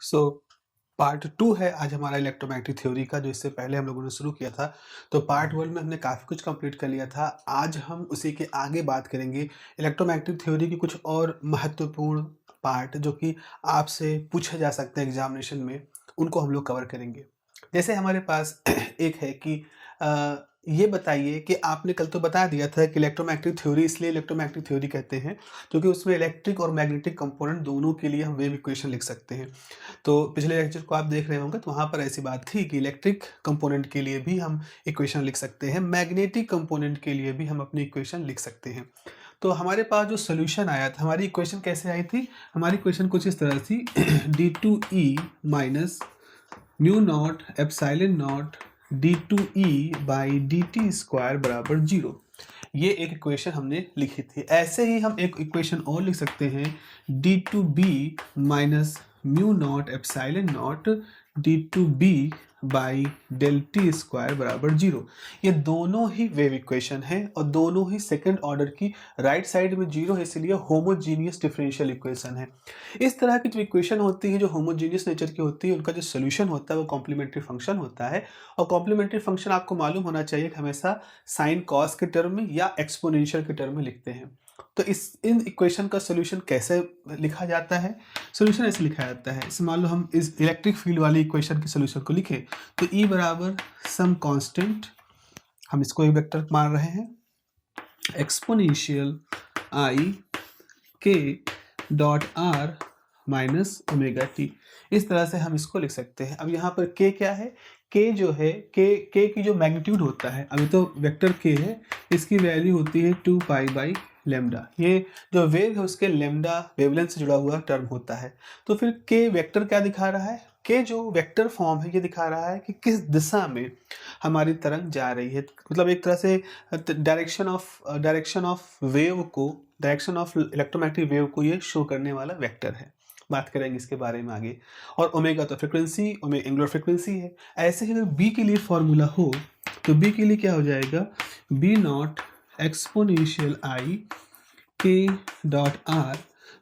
So part 2 है आज हमारा इलेक्ट्रोमैग्नेटिक थ्योरी का, जो इससे पहले हम लोगों ने शुरू किया था। तो पार्ट 1 में हमने काफ़ी कुछ कंप्लीट कर लिया था। आज हम उसी के आगे बात करेंगे इलेक्ट्रोमैग्नेटिक थ्योरी की कुछ और महत्वपूर्ण पार्ट जो कि आपसे पूछे जा सकते हैं एग्जामिनेशन में, उनको हम लोग कवर करेंगे। जैसे हमारे पास एक है कि ये बताइए कि आपने कल तो बता दिया था कि इलेक्ट्रोमैग्नेटिक थ्योरी इसलिए इलेक्ट्रोमैग्नेटिक थ्योरी कहते हैं क्योंकि उसमें इलेक्ट्रिक और मैग्नेटिक कंपोनेंट दोनों के लिए हम वेव इक्वेशन लिख सकते हैं। तो पिछले लेक्चर को आप देख रहे होंगे तो वहाँ पर ऐसी बात थी कि इलेक्ट्रिक कंपोनेंट के लिए भी हम इक्वेशन लिख सकते हैं, मैग्नेटिक कंपोनेंट के लिए भी हम अपनी इक्वेशन लिख सकते हैं। तो हमारे पास जो सॉल्यूशन आया था, हमारी इक्वेशन कैसे आई थी? हमारी इक्वेशन कुछ इस तरह थी d2e minus mu naught epsilon not d2e by dt square बराबर 0। ये एक इक्वेशन हमने लिखी थी। ऐसे ही हम एक इक्वेशन और लिख सकते हैं d2b minus mu naught epsilon naught d2b by del T square बराबर 0। ये दोनों ही वेव इक्वेशन हैं और दोनों ही सेकंड ऑर्डर की, राइट साइड में 0 है इसलिए होमोजीनियस डिफरेंशियल इक्वेशन है। इस तरह की जो इक्वेशन होती है जो होमोजीनियस नेचर की होती है, उनका जो सोल्यूशन होता है वो कॉम्प्लीमेंट्री फंक्शन होता है। और कॉम्प्लीमेंट्री फंक्शन आपको मालूम होना चाहिए कि हमेशा साइन कॉस के टर्म में या एक्सपोनेंशियल के टर्म में लिखते हैं। तो इन इक्वेशन का सोल्यूशन कैसे लिखा जाता है? सोल्यूशन ऐसे लिखा जाता है, इस मान लो हम इस इलेक्ट्रिक फील्ड वाली इक्वेशन के सोल्यूशन को लिखें तो E बराबर सम कांस्टेंट, हम इसको एक वेक्टर मान रहे हैं, एक्सपोनेंशियल आई के dot are minus omega T. इस तरह से हम इसको लिख सकते हैं। अब यहाँ पर k क्या है? k जो है, k की जो मैग्नीट्यूड होता है, अभी तो वेक्टर k है, इसकी वैल्यू होती है 2 पाई बाई लेमडा। ये जो वेव है उसके लेमडा वेवलेंथ से जुड़ा हुआ टर्म होता है। तो फिर k वेक्टर क्या दिखा रहा है? k जो वेक्टर फॉर्म है ये दिखा रहा है कि किस दिशा में हमारी तरंग जा रही है। मतलब एक तरह से डायरेक्शन ऑफ वेव को, डायरेक्शन ऑफ इलेक्ट्रोमैग्नेटिक वेव को ये शो करने वाला वेक्टर है। बात करेंगे इसके बारे में आगे। और ओमेगा तो फ्रिक्वेंसी, एंगुलर फ्रिक्वेंसी है। ऐसे ही अगर बी के लिए फॉर्मूला हो तो बी के लिए क्या हो जाएगा? बी नॉट एक्सपोनेंशियल आई के dot are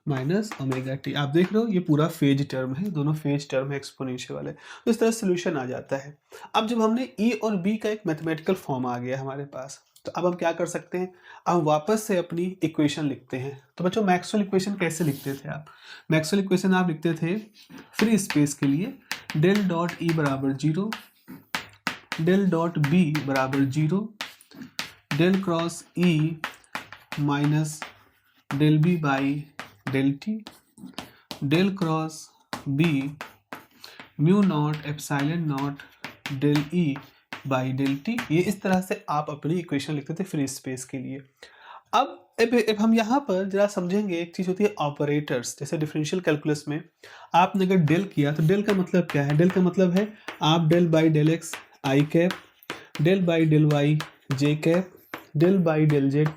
minus omega T. आप देख रहे हो ये पूरा फेज टर्म है, दोनों फेज टर्म है एक्सपोनेंशियल वाले। तो इस तरह सोल्यूशन आ जाता है। अब जब हमने ई और बी का एक मैथमेटिकल फॉर्म आ गया हमारे पास, तो अब हम क्या कर सकते हैं? अब वापस से अपनी इक्वेशन लिखते हैं। तो बच्चों मैक्सवेल इक्वेशन कैसे लिखते थे आप? मैक्सवेल इक्वेशन आप लिखते थे फ्री स्पेस के लिए डेल डॉट ई बराबर 0, डेल डॉट बी बराबर 0, del cross E minus del B by del T, del cross B mu naught epsilon naught del E by del T. ये इस तरह से आप अपनी इक्वेशन लिखते थे फ्री स्पेस के लिए। अब हम यहाँ पर जरा समझेंगे, एक चीज़ होती है ऑपरेटर्स। जैसे डिफरेंशियल कैलकुलस में आपने अगर डेल किया तो डेल का मतलब क्या है? डेल का मतलब है आप del by del X I cap, del by del Y J cap, del by del Z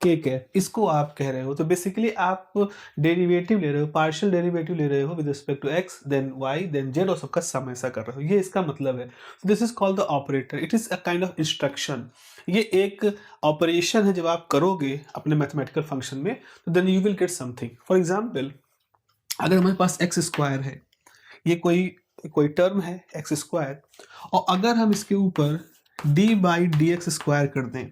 K cap, इसको आप कह रहे हो। तो बेसिकली आप डेरिवेटिव ले रहे हो, पार्शियल डेरिवेटिव ले रहे हो with respect to X, then Y, then Z, और सबका सम ऐसा कर रहे हो। ये इसका मतलब है। This is called the operator. It is a kind of instruction. ये एक ऑपरेशन है। जब आप करोगे अपने मैथमेटिकल फंक्शन में तो then you will get something. For example, अगर हमारे पास एक्स स्क्वायर है, ये कोई टर्म है एक्स स्क्वायर, और अगर हम इसके ऊपर D by d x square कर दें,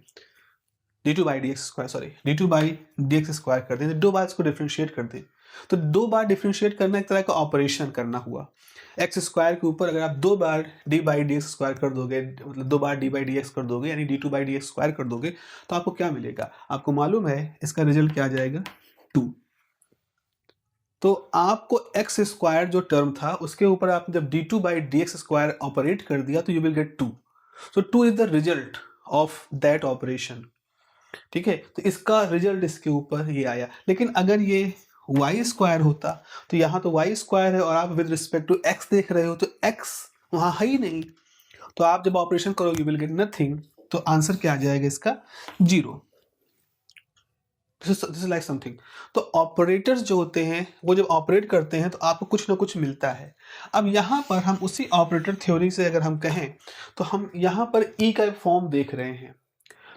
D two by d x square, sorry D two by d x square कर दें, तो दो बार इसको डिफ्रेंशिएट कर दें, तो दो बार डिफ्रेंशिएट करना एक तरह का ऑपरेशन करना हुआ। एक्स स्क्वायर के ऊपर अगर आप दो बार d by d x square कर दोगे, मतलब दो बार डी बाई डी एक्स कर दोगे, यानी d two by d x square कर दोगे, तो आपको क्या मिलेगा? आपको मालूम है इसका रिजल्ट क्या आ जाएगा? 2। तो आपको एक्स स्क्वायर जो टर्म था उसके ऊपर आपने जब D two by d x square operate कर दिया तो you will gate 2। So 2 is the result of that operation. ठीक है, तो इसका रिजल्ट इसके ऊपर ये आया। लेकिन अगर ये वाई स्क्वायर होता तो यहाँ तो वाई स्क्वायर है और आप विद रिस्पेक्ट टू एक्स देख रहे हो, तो एक्स वहाँ है ही नहीं। तो आप जब ऑपरेशन करोगे यू विल गेट नथिंग। तो आंसर क्या आ जाएगा इसका? 0। This is like something. तो ऑपरेटर्स जो होते हैं वो जब ऑपरेट करते हैं तो आपको कुछ ना कुछ मिलता है। अब यहाँ पर हम उसी ऑपरेटर थ्योरी से अगर हम कहें तो हम यहाँ पर ई का फॉर्म देख रहे हैं।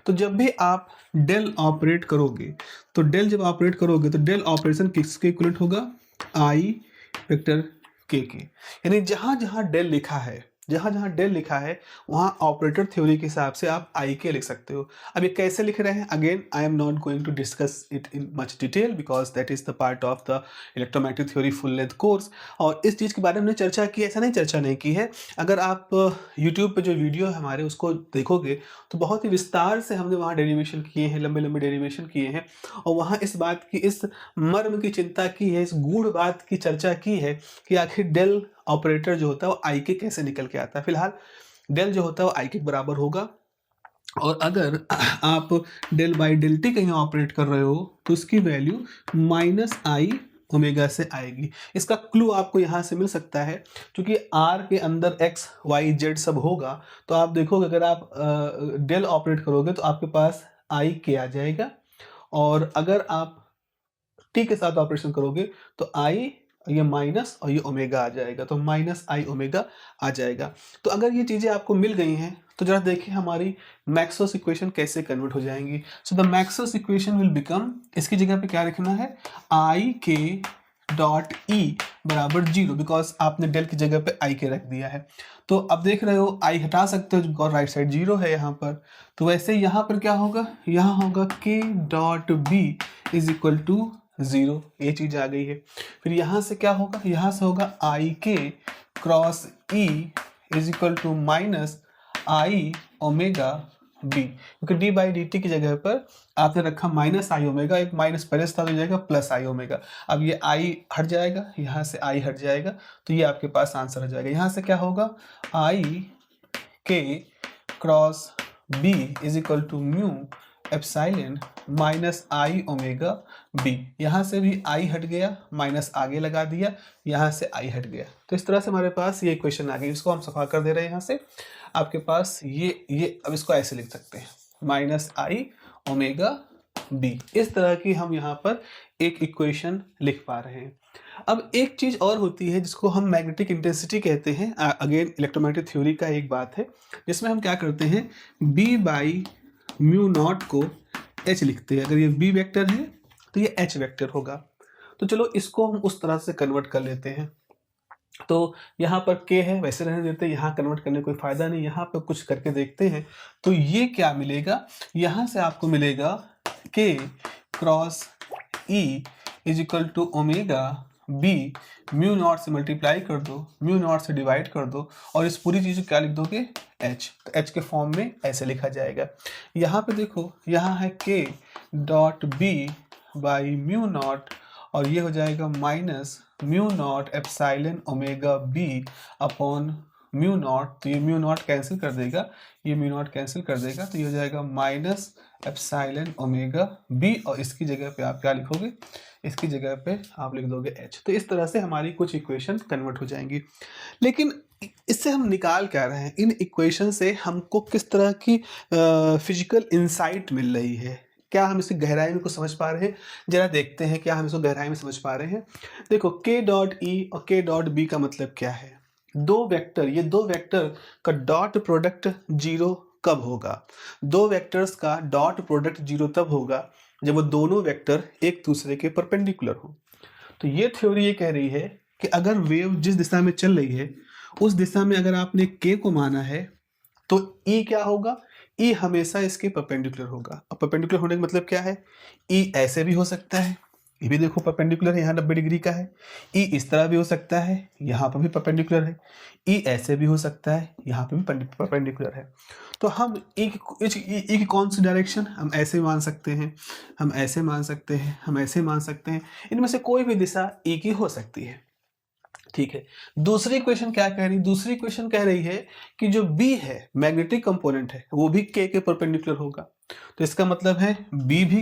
तो जब भी आप डेल ऑपरेट करोगे, तो डेल जब ऑपरेट करोगे तो डेल ऑपरेशन किसके इक्वलेंट होगा? आई वेक्टर के, यानी जहाँ जहाँ डेल लिखा है, जहाँ जहाँ डेल लिखा है वहाँ ऑपरेटर थ्योरी के हिसाब से आप आई के लिख सकते हो। अब ये कैसे लिख रहे हैं, again I am not going to discuss it in much detail because that is the part of the electromagnetic theory full length course. और इस चीज़ के बारे में हमने चर्चा की, ऐसा नहीं चर्चा नहीं की है। अगर आप यूट्यूब पे जो वीडियो है हमारे उसको देखोगे तो बहुत ही विस्तार से हमने वहाँ डेरिवेशन किए हैं, लंबे लंबे डेरिवेशन किए हैं, और वहाँ इस बात की, इस मर्म की चिंता की है, इस गूढ़ बात की चर्चा की है कि आखिर डेल ऑपरेटर जो होता है वो आई के कैसे निकल के आता है। फिलहाल डेल जो होता है वो आई के बराबर होगा, और अगर आप डेल बाई डेल टी कहीं ऑपरेट कर रहे हो तो उसकी वैल्यू माइनस आई ओमेगा से आएगी। इसका क्लू आपको यहाँ से मिल सकता है, क्योंकि आर के अंदर एक्स वाई जेड सब होगा, तो आप देखोगे अगर आप डेल ऑपरेट करोगे तो आपके पास आई के आ जाएगा, और अगर आप टी के साथ ऑपरेशन करोगे तो आई, ये माइनस और ये ओमेगा आ जाएगा, तो माइनस आई ओमेगा आ जाएगा। तो अगर ये चीज़ें आपको मिल गई हैं तो जरा देखिए हमारी मैक्सवेल्स इक्वेशन कैसे कन्वर्ट हो जाएंगी। So the Maxwell's equation will become, इसकी जगह पे क्या लिखना है, आई के डॉट ई बराबर 0, बिकॉज आपने डेल की जगह पे आई के रख दिया है। तो अब देख रहे हो आई हटा सकते हो बिकॉज राइट साइड 0 है यहाँ पर, तो वैसे यहाँ पर क्या होगा, यहाँ होगा K dot B is equal to 0, ये चीज़ आ गई है। फिर यहाँ से क्या होगा, यहाँ से होगा आई के cross E is equal to minus I omega B, क्योंकि डी बाई डी टी की जगह पर आपने रखा माइनस आई ओमेगा, एक माइनस पहले से था तो जाएगा प्लस आई ओमेगा। अब ये आई हट जाएगा, यहाँ से आई हट जाएगा, तो ये आपके पास आंसर आ जाएगा। यहाँ से क्या होगा, आई के cross B is equal to mu epsilon minus I omega B. यहाँ से भी आई हट गया, माइनस आगे लगा दिया, यहाँ से आई हट गया, तो इस तरह से हमारे पास ये इक्वेशन आ गई। इसको हम सफा कर दे रहे हैं यहाँ से, आपके पास ये अब इसको ऐसे लिख सकते हैं, माइनस आई ओमेगा बी। इस तरह की हम यहाँ पर एक इक्वेशन लिख पा रहे हैं। अब एक चीज़ और होती है जिसको हम मैग्नेटिक इंटेंसिटी कहते हैं। अगेन इलेक्ट्रोमैग्नेटिक थ्योरी का एक बात है जिसमें हम क्या करते हैं, बी बाई म्यू नॉट को एच लिखते हैं। अगर ये बी वेक्टर है तो ये एच वेक्टर होगा। तो चलो इसको हम उस तरह से कन्वर्ट कर लेते हैं। तो यहाँ पर k है, वैसे रहने देते हैं, यहाँ कन्वर्ट करने कोई फ़ायदा नहीं, यहाँ पर कुछ करके देखते हैं। तो ये क्या मिलेगा, यहाँ से आपको मिलेगा k cross e is equal to omega B, mu naught से मल्टीप्लाई कर दो, म्यू नॉट से डिवाइड कर दो, और इस पूरी चीज़ को क्या लिख दोगे, h। तो h के फॉर्म में ऐसे लिखा जाएगा। यहाँ पे देखो, यहाँ है k dot B by mu naught, और ये हो जाएगा minus mu naught epsilon omega B upon mu naught. तो ये म्यू नॉट कैंसिल कर देगा, ये म्यू नॉट कैंसिल कर देगा, तो ये हो जाएगा माइनस एप्सिलॉन ओमेगा बी, और इसकी जगह पे आप क्या लिखोगे, इसकी जगह पे आप लिख दोगे h। तो इस तरह से हमारी कुछ इक्वेशन कन्वर्ट हो जाएंगी। लेकिन इससे हम निकाल क्या रहे हैं, इन इक्वेशन से हमको किस तरह की फिजिकल इंसाइट मिल रही है, क्या हम इसे गहराई में कुछ समझ पा रहे हैं, जरा देखते हैं क्या हम इसको गहराई में समझ पा रहे हैं। देखो k डॉट ई और k डॉट बी का मतलब क्या है, दो वेक्टर, ये दो वेक्टर का डॉट प्रोडक्ट 0 कब होगा, दो वेक्टर्स का डॉट प्रोडक्ट 0 तब होगा जब वो दोनों वेक्टर एक दूसरे के परपेंडिकुलर हो। तो ये थ्योरी ये कह रही है कि अगर वेव जिस दिशा में चल रही है उस दिशा में अगर आपने k को माना है तो E क्या होगा, E हमेशा इसके परपेंडिकुलर होगा। अब परपेंडिकुलर होने का मतलब क्या है, E ऐसे भी हो सकता है, ये भी देखो परपेंडिकुलर है, यहाँ 90 डिग्री का है। E इस तरह भी हो सकता है, यहाँ पर भी परपेंडिकुलर है। E ऐसे भी हो सकता है, यहाँ पे भी परपेंडिकुलर है। तो हम E की कौन सी डायरेक्शन, हम ऐसे मान सकते हैं, हम ऐसे मान सकते हैं, हम ऐसे मान सकते हैं, इनमें से कोई भी दिशा E की हो सकती है। ठीक है, दूसरी इक्वेशन क्या कह रही है, दूसरी इक्वेशन कह रही है कि जो B है मैग्नेटिक कंपोनेंट है वो भी K के परपेंडिकुलर होगा। तो इसका मतलब है B भी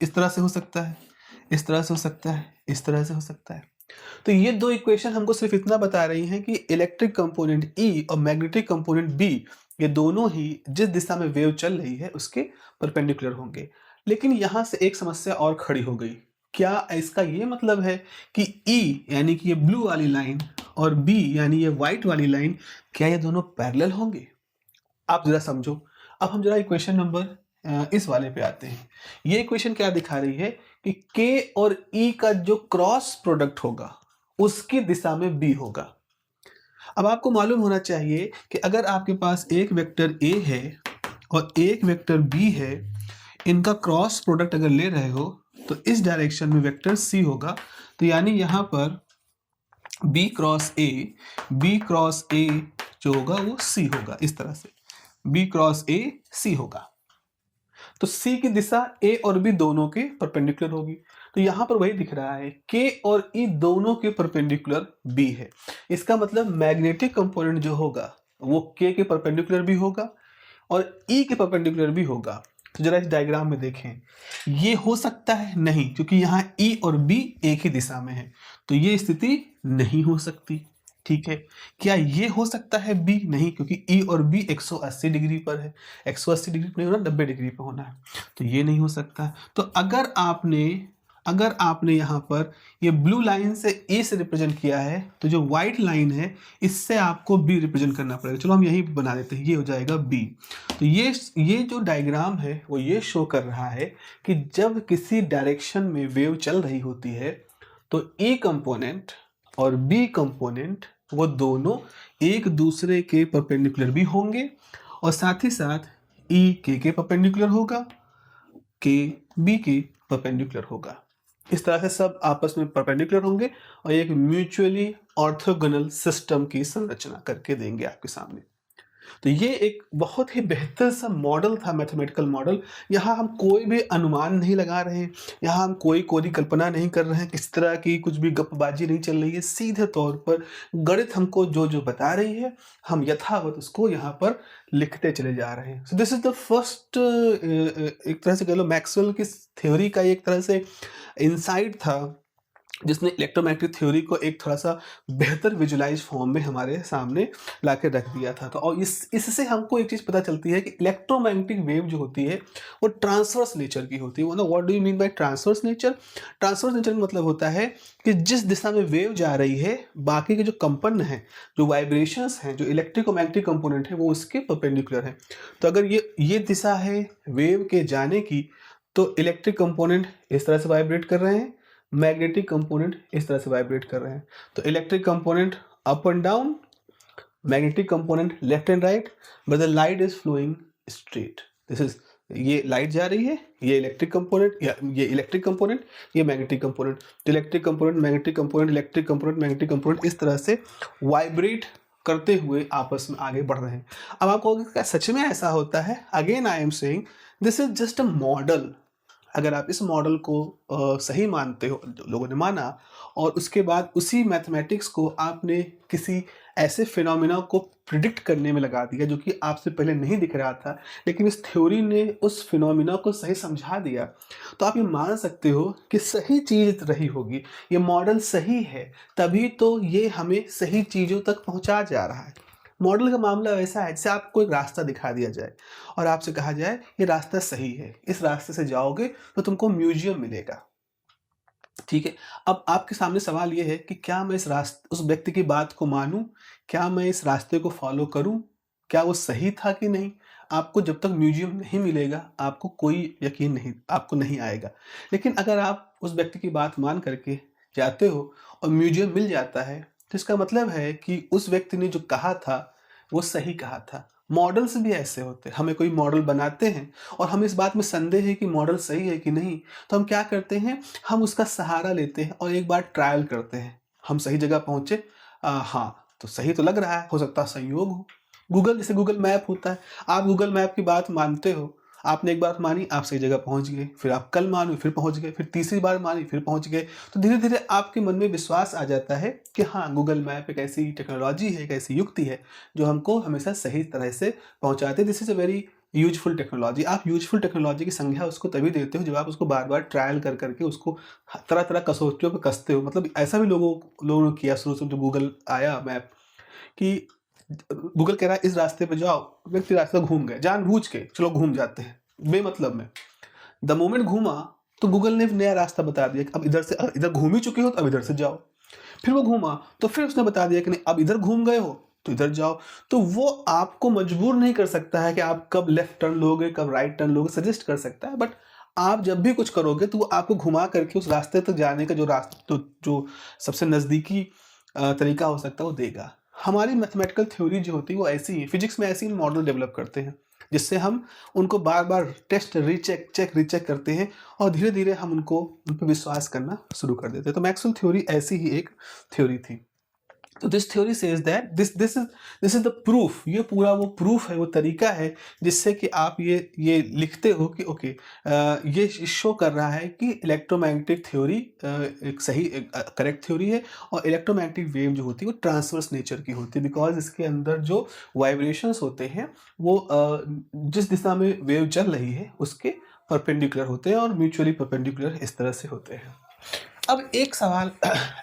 इस तरह से हो सकता है, इस तरह से हो सकता है, इस तरह से हो सकता है। तो ये दो इक्वेशन हमको सिर्फ इतना बता रही हैं कि इलेक्ट्रिक कंपोनेंट E और मैग्नेटिक कंपोनेंट B ये दोनों ही जिस दिशा में वेव चल रही है उसके परपेंडिकुलर होंगे। लेकिन यहाँ से एक समस्या और खड़ी हो गई, क्या इसका ये मतलब है कि E यानी कि ये ब्लू वाली लाइन और B यानी ये व्हाइट वाली लाइन, क्या ये दोनों पैरेलल होंगे? आप जरा समझो। अब हम जरा इक्वेशन नंबर इस वाले पे आते हैं। ये इक्वेशन क्या दिखा रही है कि K और E का जो क्रॉस प्रोडक्ट होगा उसकी दिशा में बी होगा। अब आपको मालूम होना चाहिए कि अगर आपके पास एक वेक्टर ए है और एक वेक्टर बी है, इनका क्रॉस प्रोडक्ट अगर ले रहे हो तो इस डायरेक्शन में वेक्टर सी होगा। तो यानी यहाँ पर बी क्रॉस ए जो होगा वो सी होगा। इस तरह से बी क्रॉस ए सी होगा। तो सी की दिशा ए और बी दोनों के परपेंडिकुलर होगी। तो यहां पर वही दिख रहा है, के और ई दोनों के परपेंडिकुलर बी है। इसका मतलब मैग्नेटिक कंपोनेंट जो होगा वो के परपेंडिकुलर भी होगा और ई के परपेंडिकुलर भी होगा। तो जरा इस डायग्राम में देखें, ये हो सकता है नहीं, क्योंकि यहाँ ई और बी एक ही दिशा में है, तो ये स्थिति नहीं हो सकती। ठीक है, क्या ये हो सकता है बी? नहीं, क्योंकि ई और बी 180 डिग्री पर है। 180 डिग्री पर नहीं होना, 90 डिग्री पर होना है, तो ये नहीं हो सकता। तो अगर आपने यहाँ पर ये ब्लू लाइन से ए से रिप्रेजेंट किया है, तो जो व्हाइट लाइन है इससे आपको बी रिप्रेजेंट करना पड़ेगा। चलो हम यही बना देते हैं, ये हो जाएगा बी। तो ये जो डायग्राम है वो ये शो कर रहा है कि जब किसी डायरेक्शन में वेव चल रही होती है तो ए कंपोनेंट और बी कंपोनेंट वो दोनों एक दूसरे के परपेंडिकुलर भी होंगे और साथ ही साथ ई के परपेंडिकुलर होगा, के बी के परपेंडिकुलर होगा। इस तरह से सब आपस में परपेंडिकुलर होंगे और एक म्यूचुअली ऑर्थोगोनल सिस्टम की संरचना करके देंगे आपके सामने। तो ये एक बहुत ही बेहतर सा मॉडल था, मैथमेटिकल मॉडल। यहाँ हम कोई भी अनुमान नहीं लगा रहे हैं, यहाँ हम कोई कल्पना नहीं कर रहे हैं, किस तरह की कुछ भी गपबाजी नहीं चल रही है। सीधे तौर पर गणित हमको जो बता रही है, हम यथावत उसको यहाँ पर लिखते चले जा रहे हैं। सो दिस इज द फर्स्ट, एक तरह से कह लो मैक्सवेल की थ्योरी का एक तरह से इंसाइट था, जिसने इलेक्ट्रोमैग्नेटिक थ्योरी को एक थोड़ा सा बेहतर विजुलाइज फॉर्म में हमारे सामने ला के रख दिया था। तो और इससे हमको एक चीज़ पता चलती है कि इलेक्ट्रोमैग्नेटिक वेव जो होती है वो ट्रांसवर्स नेचर की होती है। What do you mean by transverse nature? Transverse nature का मतलब होता है कि जिस दिशा में वेव जा रही है, बाकी के जो कंपन हैं, जो वाइब्रेशंस हैं, जो इलेक्ट्रोमैग्नेटिक कंपोनेंट है, वो उसके परपेंडिकुलर है। तो अगर ये दिशा है वेव के जाने की, तो इलेक्ट्रिक कंपोनेंट इस तरह से वाइब्रेट कर रहे हैं, मैग्नेटिक कंपोनेंट इस तरह से वाइब्रेट कर रहे हैं। तो electric component up and down, magnetic component left and right, but the light is flowing straight. This is, ये लाइट जा रही है, ये इलेक्ट्रिक कंपोनेंट, ये इलेक्ट्रिक कंपोनेंट, ये मैग्नेटिक कंपोनेंट। तो electric component, magnetic component, electric component, magnetic component इस तरह से वाइब्रेट करते हुए आपस में आगे बढ़ रहे हैं। अब आप कहोगे क्या सच में ऐसा होता है? Again I am saying this is just a model. अगर आप इस मॉडल को सही मानते हो, लोगों ने माना, और उसके बाद उसी मैथमेटिक्स को आपने किसी ऐसे फिनोमिना को प्रिडिक्ट करने में लगा दिया जो कि आपसे पहले नहीं दिख रहा था, लेकिन इस थ्योरी ने उस फिनोमिना को सही समझा दिया, तो आप ये मान सकते हो कि सही चीज़ रही होगी, ये मॉडल सही है, तभी तो ये हमें सही चीज़ों तक पहुंचा जा रहा है। मॉडल का मामला वैसा है जैसे आपको एक रास्ता दिखा दिया जाए और आपसे कहा जाए ये रास्ता सही है, इस रास्ते से जाओगे तो तुमको म्यूजियम मिलेगा। ठीक है, अब आपके सामने सवाल ये है कि क्या मैं उस व्यक्ति की बात को मानूं, क्या मैं इस रास्ते को फॉलो करूं, क्या वो सही था कि नहीं? आपको जब तक म्यूजियम नहीं मिलेगा आपको कोई यकीन नहीं, आपको नहीं आएगा। लेकिन अगर आप उस व्यक्ति की बात मान करके जाते हो और म्यूजियम मिल जाता है, तो इसका मतलब है कि उस व्यक्ति ने जो कहा था वो सही कहा था। मॉडल्स भी ऐसे होते हैं, हमें कोई मॉडल बनाते हैं और हमें इस बात में संदेह है कि मॉडल सही है कि नहीं, तो हम क्या करते हैं, हम उसका सहारा लेते हैं और एक बार ट्रायल करते हैं। हम सही जगह पहुंचे, हाँ तो सही तो लग रहा है, हो सकता है संयोग हो। गूगल, जैसे गूगल मैप होता है, आप गूगल मैप की बात मानते हो, आपने एक बार मानी, आप सही जगह पहुंच गए, फिर आप कल मानो फिर पहुंच गए, फिर तीसरी बार मानी फिर पहुंच गए। तो धीरे धीरे आपके मन में विश्वास आ जाता है कि हाँ, गूगल मैप एक ऐसी टेक्नोलॉजी है, एक ऐसी युक्ति है जो हमको हमेशा सही तरह से पहुंचाते। This is a very useful technology. आप यूजफुल टेक्नोलॉजी की संज्ञा उसको तभी देते हो जब आप उसको बार बार ट्रायल कर करके उसको तरह तरह कसौटियों पर कसते हो। मतलब ऐसा भी लोगों ने किया शुरू से, जो गूगल आया मैप, कि गूगल कह रहा है इस रास्ते पे जाओ, व्यक्ति रास्ता घूम गए, जानबूझ के चलो घूम जाते हैं बेमतलब में। द मोमेंट घूमा तो गूगल ने नया रास्ता बता दिया कि अब इधर से, इधर घूम ही चुके हो तो अब इधर से जाओ। फिर वो घूमा तो फिर उसने बता दिया कि नहीं, अब इधर घूम गए हो तो इधर जाओ। तो वो आपको मजबूर नहीं कर सकता है कि आप कब लेफ्ट टर्न लोगे, कब राइट टर्न लोगे, सजेस्ट कर सकता है, बट आप जब भी कुछ करोगे तो वो आपको घुमा करके उस रास्ते तक जाने का जो सबसे नज़दीकी तरीका हो सकता है वो देगा। हमारी मैथमेटिकल थ्योरी जो होती है वो ऐसी ही, फिजिक्स में ऐसे ही मॉडल डेवलप करते हैं, जिससे हम उनको बार-बार टेस्ट, रीचेक करते हैं और धीरे-धीरे हम उन पे विश्वास करना शुरू कर देते हैं। तो मैक्सवेल थ्योरी ऐसी ही एक थ्योरी थी। तो this theory says that this is the proof, ये पूरा वो प्रूफ है, वो तरीका है जिससे कि आप ये लिखते हो कि ओके, ये शो कर रहा है कि इलेक्ट्रोमैग्नेटिक थ्योरी एक सही करेक्ट थ्योरी है और इलेक्ट्रोमैग्नेटिक वेव जो होती है वो ट्रांसवर्स नेचर की होती है, बिकॉज इसके अंदर जो वाइब्रेशंस होते हैं वो जिस दिशा में वेव चल रही है उसके परपेंडिकुलर होते हैं और म्यूचुअली परपेंडिकुलर इस तरह से होते हैं। अब एक सवाल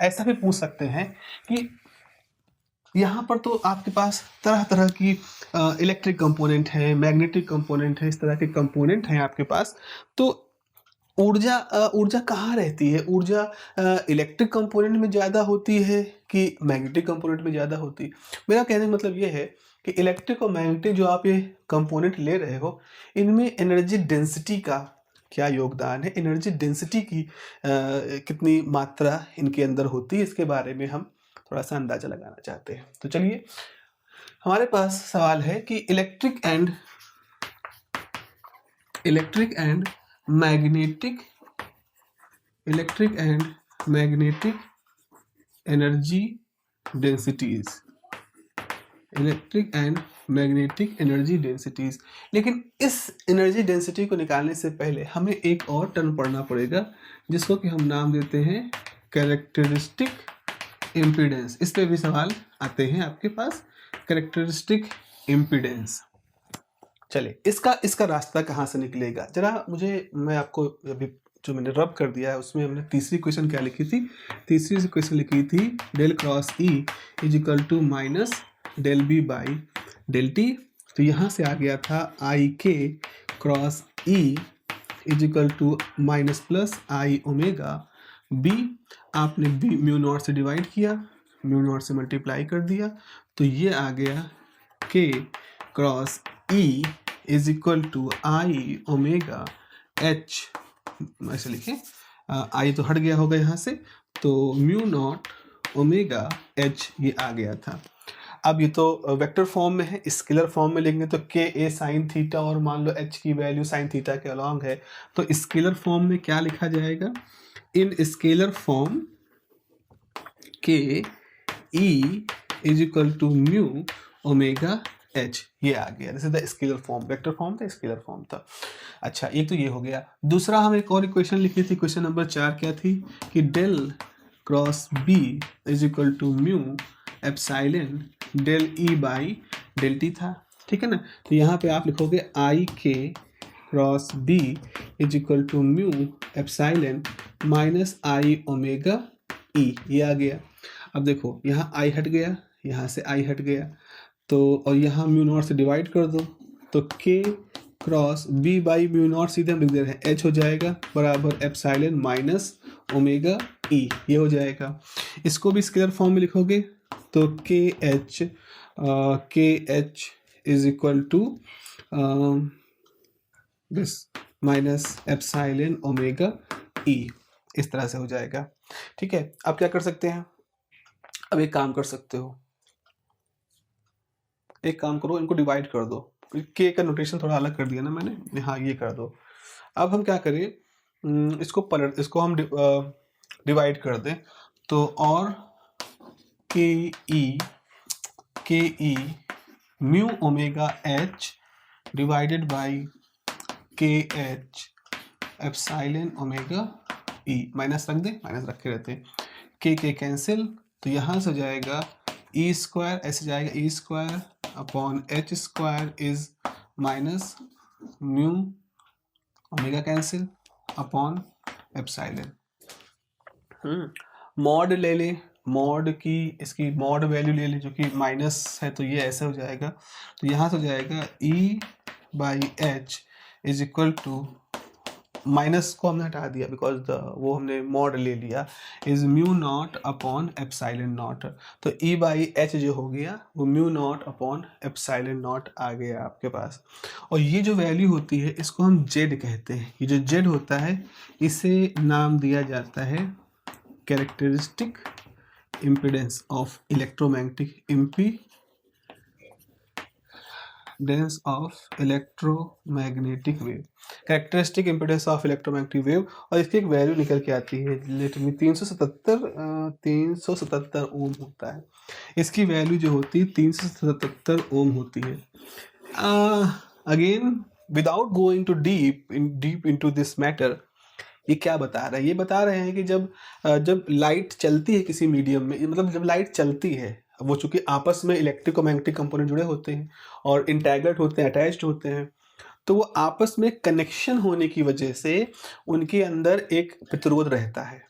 ऐसा भी पूछ सकते हैं कि यहाँ पर तो आपके पास तरह-तरह की इलेक्ट्रिक कंपोनेंट है, मैग्नेटिक कंपोनेंट है, इस तरह के कंपोनेंट हैं आपके पास। तो ऊर्जा कहाँ रहती है? ऊर्जा इलेक्ट्रिक कंपोनेंट में ज़्यादा होती है कि मैग्नेटिक कंपोनेंट में ज़्यादा होती है? मेरा कहने का मतलब ये है कि इलेक्ट्रिक और मैग्नेटिक जो आप ये कंपोनेंट ले रहे हो, इनमें एनर्जी डेंसिटी का क्या योगदान है? एनर्जी डेंसिटी की कितनी मात्रा इनके अंदर होती है, इसके बारे में हम थोड़ा-सा अंदाज़ा लगाना चाहते हैं। तो चलिए, हमारे पास सवाल है कि electric and magnetic energy densities, लेकिन इस एनर्जी डेंसिटी को निकालने से पहले हमें एक और टर्म पढ़ना पड़ेगा, जिसको कि हम नाम देते हैं कैरेक्टरिस्टिक इम्पीडेंस। इस पे भी सवाल आते हैं आपके पास, कैरेक्टरिस्टिक इम्पीडेंस। चलिए, इसका रास्ता कहाँ से निकलेगा? मैं आपको अभी जो मैंने रब कर दिया है उसमें हमने तीसरी क्वेश्चन क्या लिखी थी? तीसरी क्वेश्चन लिखी थी del cross E is equal to minus del B by del T. तो यहाँ से आ गया था आई के cross E is equal to minus plus I omega B. आपने बी म्यू नॉट से डिवाइड किया, म्यू नॉट से मल्टीप्लाई कर दिया, तो ये आ गया K cross E is equal to I omega H. ऐसे लिखें, आई तो हट गया होगा यहाँ से, तो म्यू नॉट ओमेगा एच ये आ गया था। अब ये तो वेक्टर फॉर्म में है, स्केलर फॉर्म में लिखेंगे तो के ए साइन थीटा और मान लो एच की वैल्यू साइन थीटा के अलॉन्ग है, तो स्केलर फॉर्म में क्या लिखा जाएगा? इन scalar form K E is equal to mu omega H, ये आ गया। This is the scalar form, vector form था, स्केलर फॉर्म था। अच्छा, एक तो ये हो गया। दूसरा हम एक और इक्वेशन लिखी थी, क्वेश्चन नंबर 4 क्या थी कि del cross B is equal to mu epsilon del E by del T था, ठीक है ना। तो यहाँ पे आप लिखोगे आई के cross B is equal to mu epsilon minus I omega E, ये आ गया। अब देखो, यहाँ आई हट गया, यहाँ से आई हट गया, तो और यहाँ म्यू नॉट से डिवाइड कर दो, तो K cross B by mu naught सीधे हम लिख दे रहे हैं, एच हो जाएगा बराबर एप्साइलन माइनस ओमेगा ई, ये हो जाएगा। इसको भी स्केलर फॉर्म में लिखोगे तो k H is equal to this minus epsilon omega E, इस तरह से हो जाएगा, ठीक है। अब क्या कर सकते हैं? अब एक काम कर सकते हो, एक काम करो, इनको डिवाइड कर दो। के का नोटेशन थोड़ा अलग कर दिया ना मैंने, हाँ ये कर दो। अब हम क्या करें, इसको हम डिवाइड कर दें, तो और k E mu omega H divided by k H epsilon omega E, minus रख दें, माइनस रखे रहते हैं, के कैंसिल, तो यहाँ से हो जाएगा ई स्क्वायर, ऐसे जाएगा E square upon H square is minus mu omega cancel upon epsilon. Mod ले लें, मॉड की इसकी मॉड वैल्यू ले लें जो कि माइनस है, तो ये ऐसे हो जाएगा, तो यहाँ से हो जाएगा E by H is equal to minus को हमने हटा दिया बिकॉज वो हमने मॉड ले लिया, is mu naught upon epsilon naught. तो ई बाई एच जो हो गया वो mu naught upon epsilon naught आ गया आपके पास। और ये जो वैल्यू होती है इसको हम जेड कहते हैं। ये जो जेड होता है इसे नाम दिया जाता है characteristic impedance of electromagnetic impedance of electromagnetic wave, characteristic impedance of electromagnetic wave. और इसकी एक वैल्यू निकल के आती है लेट मी 377 ओम होता है। इसकी वैल्यू जो होती है 377 ओम होती है। Again without going to deep into this matter, ये क्या बता रहा है? ये बता रहे हैं कि जब लाइट चलती है किसी मीडियम में, मतलब जब लाइट चलती है, वो चूंकि आपस में इलेक्ट्रिक और मैग्नेटिक कंपोनेंट जुड़े होते हैं और इंटैगल्ड होते हैं, अटैच्ड होते हैं, तो वो आपस में कनेक्शन होने की वजह से उनके अंदर एक प्रतिरोध रहता है।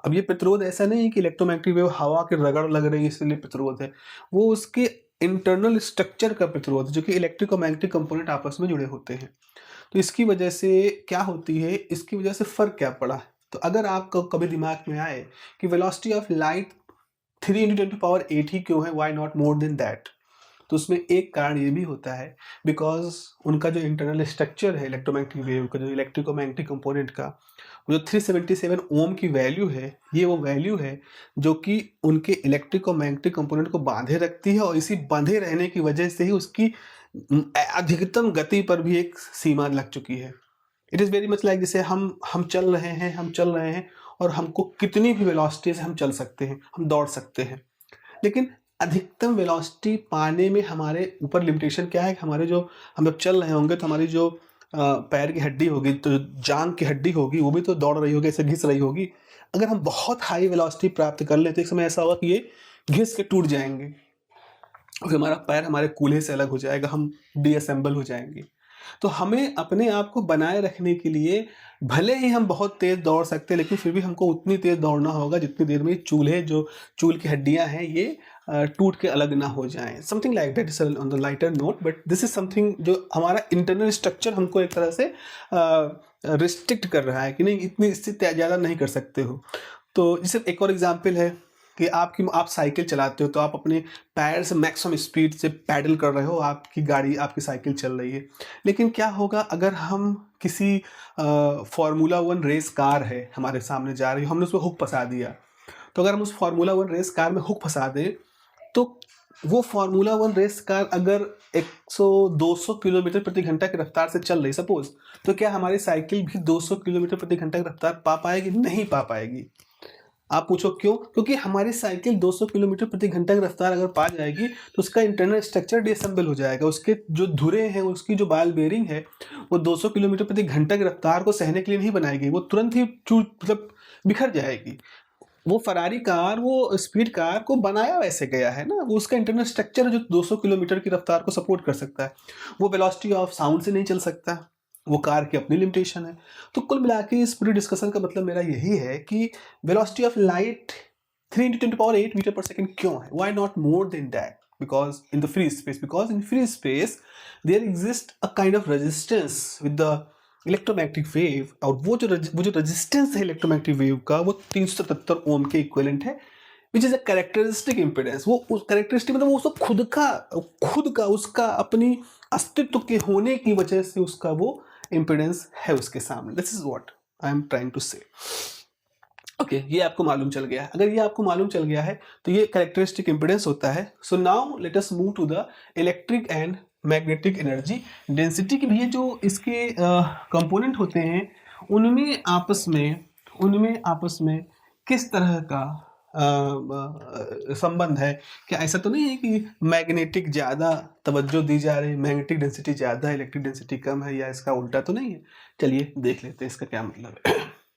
अब ये प्रतिरोध ऐसा नहीं है कि इलेक्ट्रोमैग्नेटिक वेव हवा की रगड़ लग रही है इसलिए प्रतिरोध है, वो उसके इंटरनल स्ट्रक्चर का प्रतिरोध जो कि इलेक्ट्रिक और मैग्नेटिक कंपोनेंट आपस में जुड़े होते हैं। तो इसकी वजह से क्या होती है, इसकी वजह से फ़र्क क्या पड़ा? तो अगर आपको कभी दिमाग में आए कि वेलोसिटी ऑफ लाइट 3 × 10⁸ ही क्यों है, why not more than that, तो उसमें एक कारण ये भी होता है बिकॉज उनका जो इंटरनल स्ट्रक्चर है इलेक्ट्रोमैग्नेटिक वेव का, जो इलेक्ट्रिको मैग्नेटिक कंपोनेंट का, वो जो 377 ओम की वैल्यू है, ये वो वैल्यू है जो कि उनके इलेक्ट्रिक और मैग्नेटिक कंपोनेंट को बांधे रखती है। और इसी बांधे रहने की वजह से ही उसकी अधिकतम गति पर भी एक सीमा लग चुकी है। It is very much like जैसे हम चल रहे हैं और हमको कितनी भी वेलोसिटी से हम चल सकते हैं, हम दौड़ सकते हैं, लेकिन अधिकतम वेलोसिटी पाने में हमारे ऊपर लिमिटेशन क्या है कि हमारे जो हम जब चल रहे होंगे तो हमारी जो पैर की हड्डी होगी, तो जांग की हड्डी होगी, वो भी तो दौड़ रही होगी, ऐसे घिस रही होगी। अगर हम बहुत हाई वेलोसिटी प्राप्त कर लें तो एक समय ऐसा होगा कि ये घिस के टूट जाएंगे और फिर हमारा पैर हमारे कूल्हे से अलग हो जाएगा, हम डीअसेंबल हो जाएंगे। तो हमें अपने आप को बनाए रखने के लिए भले ही हम बहुत तेज़ दौड़ सकते हैं, लेकिन फिर भी हमको उतनी तेज़ दौड़ना होगा जितनी देर में जो चूल की हड्डियां हैं ये टूट के अलग ना हो जाएं। Something like that is on the lighter note, but this is something जो हमारा इंटरनल स्ट्रक्चर हमको एक तरह से रिस्ट्रिक्ट कर रहा है कि नहीं, इतनी इससे ज़्यादा नहीं कर सकते हो। तो जैसे एक और एग्जाम्पल है कि आप साइकिल चलाते हो तो आप अपने पैर से मैक्सिमम स्पीड से पैडल कर रहे हो, आपकी गाड़ी, आपकी साइकिल चल रही है। लेकिन क्या होगा अगर हम किसी फार्मूला 1 रेस कार है हमारे सामने जा रही है, हमने उसमें हुक फंसा दिया, तो अगर हम उस फार्मूला 1 रेस कार में हुक फंसा दें तो वो फार्मूला 1 रेस कार अगर 100-200 किलोमीटर प्रति घंटा की रफ्तार से चल रही सपोज, तो क्या हमारी साइकिल भी 200 किलोमीटर प्रति घंटा की रफ्तार पा पाएगी? नहीं पा पाएगी। आप पूछो क्यों? क्योंकि हमारी साइकिल 200 किलोमीटर प्रति घंटा की रफ्तार अगर पा जाएगी तो उसका इंटरनल स्ट्रक्चर डिसेंबल हो जाएगा, उसके जो धुरे हैं, उसकी जो बॉल बेयरिंग है, वो 200 किलोमीटर प्रति घंटा की रफ्तार को सहने के लिए नहीं बनाएगी, वो तुरंत ही मतलब बिखर जाएगी। वो फरारी कार, वो स्पीड कार को बनाया वैसे गया है ना, वो उसका इंटरनल स्ट्रक्चर है जो 200 किलोमीटर की रफ्तार को सपोर्ट कर सकता है। वो वेलोसिटी ऑफ साउंड से नहीं चल सकता, वो कार की अपनी लिमिटेशन है। तो कुल मिला के इस पूरी डिस्कशन का मतलब मेरा यही है कि velocity of light 3 × 10⁸ metre per second क्यों है, why not more than that? because in free space there exists a kind of resistance with the electromagnetic wave, और वो जो रेजिस्टेंस है इलेक्ट्रोमैग्नेटिक वेव का वो 377 ओम के इक्विवेलेंट है, which is a characteristic impedance. वो उस कैरेक्टरिस्टिक मतलब वो उसको खुद का उसका अपनी अस्तित्व के होने की वजह से उसका वो इम्पीडेंस है उसके सामने। This is what I am trying to say. Okay, ये आपको मालूम चल गया है। अगर ये आपको मालूम चल गया है तो ये कैरेक्टरिस्टिक इम्पीडेंस होता है। So now let us move to the electric and magnetic energy density की। भी जो इसके कंपोनेंट होते हैं उनमें आपस में किस तरह का संबंध है? क्या ऐसा तो नहीं है कि मैग्नेटिक ज़्यादा तवज्जो दी जा रही है, मैग्नेटिक डेंसिटी ज़्यादा है, इलेक्ट्रिक डेंसिटी कम है, या इसका उल्टा तो नहीं है? चलिए देख लेते हैं इसका क्या मतलब है।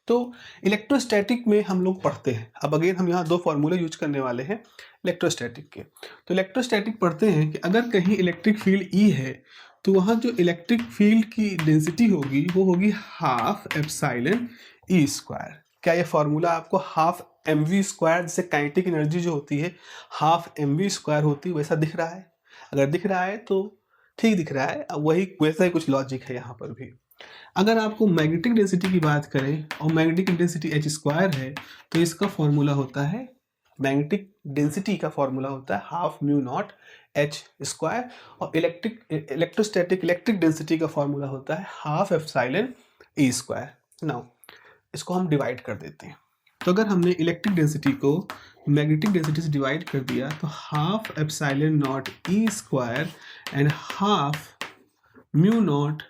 तो इलेक्ट्रोस्टैटिक में हम लोग पढ़ते हैं, अब अगेन हम यहाँ 2 फॉर्मूले यूज करने वाले हैं इलेक्ट्रोस्टैटिक के। तो इलेक्ट्रोस्टैटिक पढ़ते हैं कि अगर कहीं इलेक्ट्रिक फील्ड E है तो वहाँ जो इलेक्ट्रिक फील्ड की डेंसिटी होगी वो होगी ½ एप्सिलॉन E²। क्या ये फॉर्मूला आपको ½ mv², जैसे काइनेटिक एनर्जी जो होती है ½ mv² होती है, वैसा दिख रहा है? अगर दिख रहा है तो ठीक दिख रहा है, वही वैसा ही कुछ लॉजिक है यहाँ पर भी। अगर आपको मैग्नेटिक डेंसिटी की बात करें और मैग्नेटिक डेंसिटी h स्क्वायर है, तो इसका फॉर्मूला होता है, मैग्नेटिक डेंसिटी का फॉर्मूला होता है half mu naught h square, और इलेक्ट्रोस्टैटिक इलेक्ट्रिक डेंसिटी का फॉर्मूला होता है half epsilon E square. Now इसको हम डिवाइड कर देते हैं। तो अगर हमने इलेक्ट्रिक डेंसिटी को मैग्नेटिक डेंसिटी से डिवाइड कर दिया तो half epsilon not E square and half mu naught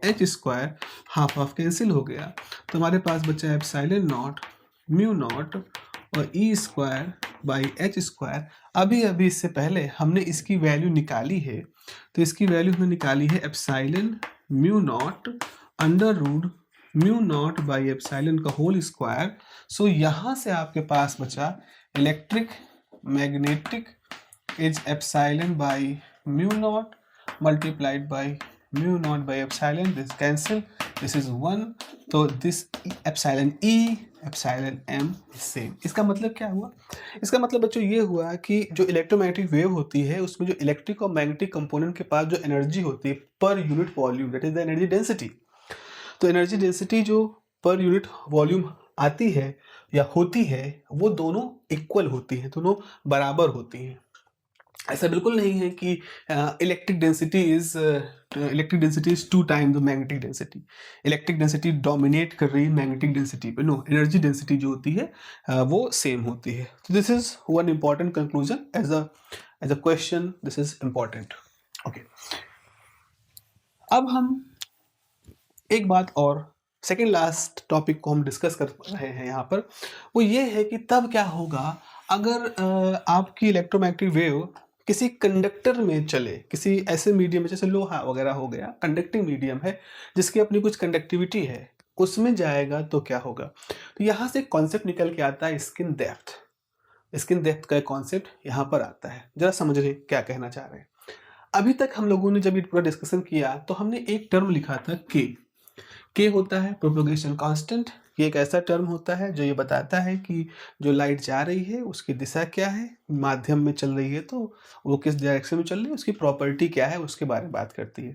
h square half half cancel हो गया, तो हमारे पास बचा है एप्सिलॉन नॉट म्यू नॉट और E square by h square. अभी अभी इससे पहले हमने इसकी वैल्यू निकाली है, तो इसकी वैल्यू हमने निकाली है epsilon mu naught under root mu naught by epsilon का होल स्क्वायर। सो यहाँ से आपके पास बचा electric magnetic is epsilon by mu naught multiplied by mu naught by epsilon, this cancel, this is 1, तो this epsilon E epsilon M same. इसका मतलब क्या हुआ? इसका मतलब बच्चों ये हुआ कि जो इलेक्ट्रोमैग्नेटिक वेव होती है उसमें जो इलेक्ट्रिक और मैग्नेटिक कंपोनेंट के पास जो एनर्जी होती है per unit volume, that is the energy density. तो एनर्जी डेंसिटी जो पर यूनिट वॉल्यूम आती है या होती है वो दोनों इक्वल होती हैं, दोनों बराबर होती हैं। ऐसा बिल्कुल नहीं है कि electric density is 2 time the magnetic density, electric density dominate कर रही है मैग्नेटिक डेंसिटी पे। नो, एनर्जी डेंसिटी जो होती है वो सेम होती है। तो this is one important conclusion as a question, this is important. Okay, अब हम एक बात और सेकेंड लास्ट टॉपिक को हम डिस्कस कर रहे हैं यहाँ पर, वो ये है कि तब क्या होगा अगर आपकी इलेक्ट्रोमैग्नेटिक वेव किसी कंडक्टर में चले, किसी ऐसे मीडियम में जैसे लोहा वगैरह हो गया, कंडक्टिंग मीडियम है जिसकी अपनी कुछ कंडक्टिविटी है, उसमें जाएगा तो क्या होगा। तो यहाँ से कॉन्सेप्ट निकल के आता है स्किन डेप्थ। स्किन डेप्थ का कॉन्सेप्ट यहाँ पर आता है, जरा समझ रहे क्या कहना चाह रहे हैं। अभी तक हम लोगों ने जब ये पूरा डिस्कशन किया तो हमने एक टर्म लिखा था के होता है प्रोपगेशन कांस्टेंट। ये एक ऐसा टर्म होता है जो ये बताता है कि जो लाइट जा रही है उसकी दिशा क्या है, माध्यम में चल रही है तो वो किस डायरेक्शन में चल रही है, उसकी प्रॉपर्टी क्या है, उसके बारे में बात करती है।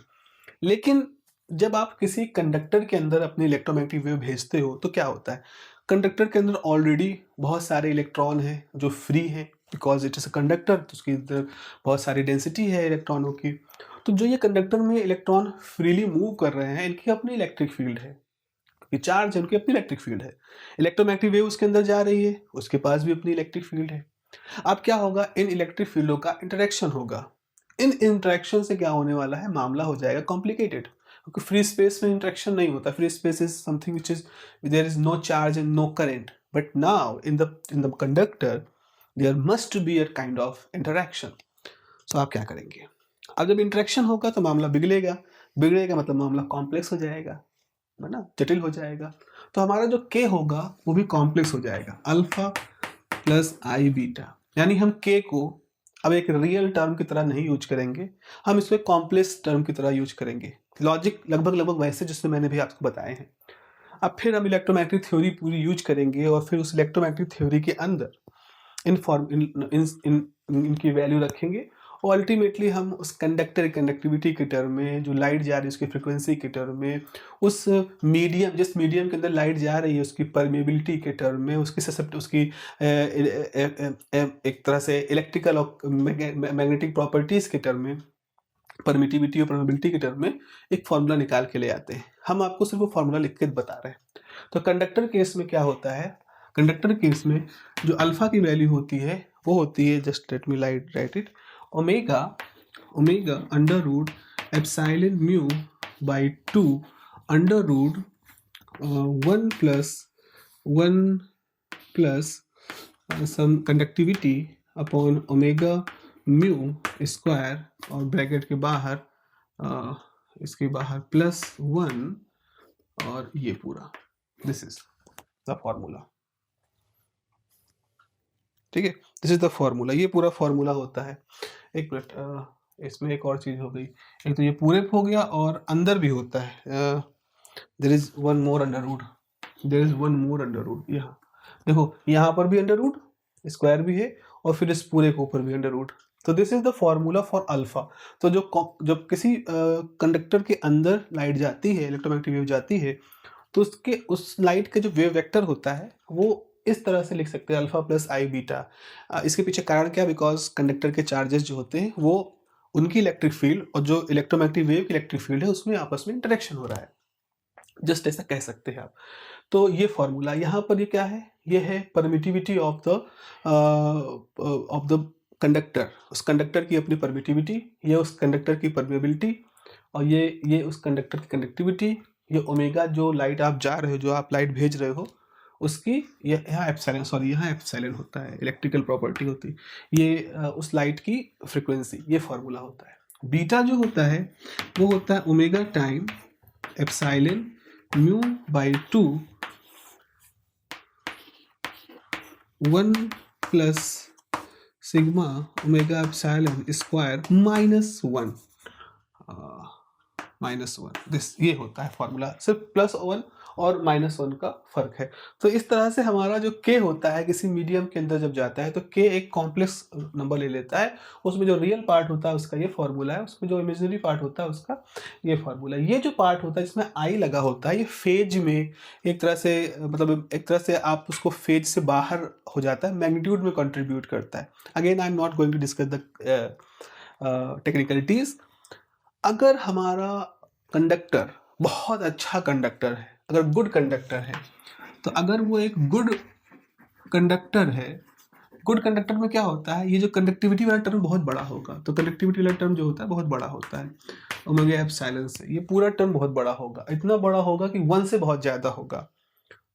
लेकिन जब आप किसी कंडक्टर के अंदर अपनी इलेक्ट्रोमैग्नेटिक वेव भेजते हो तो क्या होता है, कंडक्टर के अंदर ऑलरेडी बहुत सारे इलेक्ट्रॉन हैं जो फ्री हैं, because it is a conductor, तो उसकी अंदर बहुत सारी डेंसिटी है इलेक्ट्रॉनों की। तो जो ये कंडक्टर में इलेक्ट्रॉन फ्रीली मूव कर रहे हैं इनकी अपनी इलेक्ट्रिक फील्ड है, ये चार्ज है, उनकी अपनी इलेक्ट्रिक फील्ड है। इलेक्ट्रोमैग्नेटिक वेव उसके अंदर जा रही है, उसके पास भी अपनी इलेक्ट्रिक फील्ड है। अब क्या होगा, इन इलेक्ट्रिक फील्डों का इंटरेक्शन होगा। इन इंटरेक्शन से क्या होने वाला है, मामला हो जाएगा कॉम्प्लिकेटेड, क्योंकि फ्री स्पेस में इंटरेक्शन नहीं होता। Free space is something which is there is no charge and no current, but now in the conductor there must be a kind of interaction. So आप क्या करेंगे, अब जब इंटरेक्शन होगा तो मामला बिगड़ेगा, बिगड़ेगा मतलब मामला कॉम्प्लेक्स हो जाएगा, है ना, जटिल हो जाएगा। तो हमारा जो के होगा वो भी कॉम्प्लेक्स हो जाएगा, अल्फा प्लस आई बीटा। यानी हम के को अब एक रियल टर्म की तरह नहीं यूज करेंगे, हम इसको एक कॉम्प्लेक्स टर्म की तरह यूज करेंगे। लॉजिक लगभग वैसे जिससे मैंने भी आपको बताए हैं। अब फिर हम इलेक्ट्रोमैग्नेटिक थ्योरी पूरी यूज करेंगे और फिर उस इलेक्ट्रोमैग्नेटिक थ्योरी के अंदर इनकी वैल्यू रखेंगे और अल्टीमेटली हम उस कंडक्टर कंडक्टिविटी के टर्म में, जो लाइट जा रही है उसकी फ्रिक्वेंसी के टर्म में, उस मीडियम जिस मीडियम के अंदर लाइट जा रही है उसकी परमेबिलिटी के टर्म में, उसकी एक तरह से इलेक्ट्रिकल और मैग्नेटिक प्रॉपर्टीज़ के टर्म में, परमिटिविटी और परमेबिलिटी के टर्म में एक फॉर्मूला निकाल के ले आते हैं। हम आपको सिर्फ वो फॉर्मूला लिख के बता रहे हैं। तो कंडक्टर केस में क्या होता है, कंडक्टर केस में जो अल्फा की वैल्यू होती है वो होती है, just let me write it, omega under root epsilon mu by 2 under root 1 plus some conductivity upon omega mu square और ब्रैकेट के बाहर इसके बाहर +1 और ये पूरा, दिस इज द फॉर्मूला। ठीक है, दिस इज द फॉर्मूला, ये पूरा फॉर्मूला होता है। एक मिनट, इसमें एक और चीज हो गई, एक तो ये पूरे हो गया और अंदर भी होता है, there is one more under root, यहाँ देखो, यहाँ पर भी अंडर रूट स्क्वायर भी है और फिर इस पूरे के ऊपर भी अंडर रूट। तो this is the formula for alpha. तो जब किसी कंडक्टर के अंदर लाइट जाती है, इलेक्ट्रोमैग्नेटिक वेव जाती है, तो उसके उस लाइट का जो वेव वेक्टर होता है वो इस तरह से लिख सकते हैं, अल्फा प्लस आई बीटा। इसके पीछे कारण क्या, बिकॉज कंडक्टर के चार्जेस जो होते हैं वो उनकी इलेक्ट्रिक फील्ड और जो इलेक्ट्रोमैग्नेटिक वेव की इलेक्ट्रिक फील्ड है उसमें आपस में इंटरेक्शन हो रहा है, जस्ट ऐसा कह सकते हैं आप। तो ये फॉर्मूला यहाँ पर ये क्या है, ये है परमिटिविटी ऑफ द कंडक्टर, उस कंडक्टर की अपनी परमिटिविटी, ये उस कंडक्टर की परमेबिलिटी, और ये उस कंडक्टर की कंडक्टिविटी, ये ओमेगा जो लाइट आप जा रहे हो, जो आप लाइट भेज रहे हो उसकी, ये यहाँ एप्सिलॉन, सॉरी यहाँ एप्सिलॉन होता है, इलेक्ट्रिकल प्रॉपर्टी होती है, ये उस लाइट की फ्रीक्वेंसी, ये फॉर्मूला होता है। बीटा जो होता है वो होता है omega time epsilon mu by 2 1 plus sigma omega epsilon square -1 -1, this ये होता है फॉर्मूला, सिर्फ +1 और -1 का फर्क है। तो इस तरह से हमारा जो k होता है किसी मीडियम के अंदर जब जाता है तो k एक कॉम्प्लेक्स नंबर ले लेता है, उसमें जो रियल पार्ट होता है उसका ये फॉर्मूला है, उसमें जो इमेजिनरी पार्ट होता है उसका ये फॉर्मूला है। ये जो पार्ट होता है जिसमें I लगा होता है, ये फेज में एक तरह से, मतलब एक तरह से आप उसको फेज से बाहर हो जाता है, मैग्नीट्यूड में कंट्रीब्यूट करता है। Again I am not going to discuss the technicalities. अगर हमारा कंडक्टर बहुत अच्छा कंडक्टर है, अगर गुड कंडक्टर है, तो अगर वो एक गुड कंडक्टर है, गुड कंडक्टर में क्या होता है, ये जो कंडक्टिविटी वाला टर्म बहुत बड़ा होगा, तो कंडक्टिविटी वाला टर्म जो होता है बहुत बड़ा होता है, ओमेगा एप्सिलॉन से ये पूरा टर्म बहुत बड़ा होगा, इतना बड़ा होगा कि 1 से बहुत ज़्यादा होगा।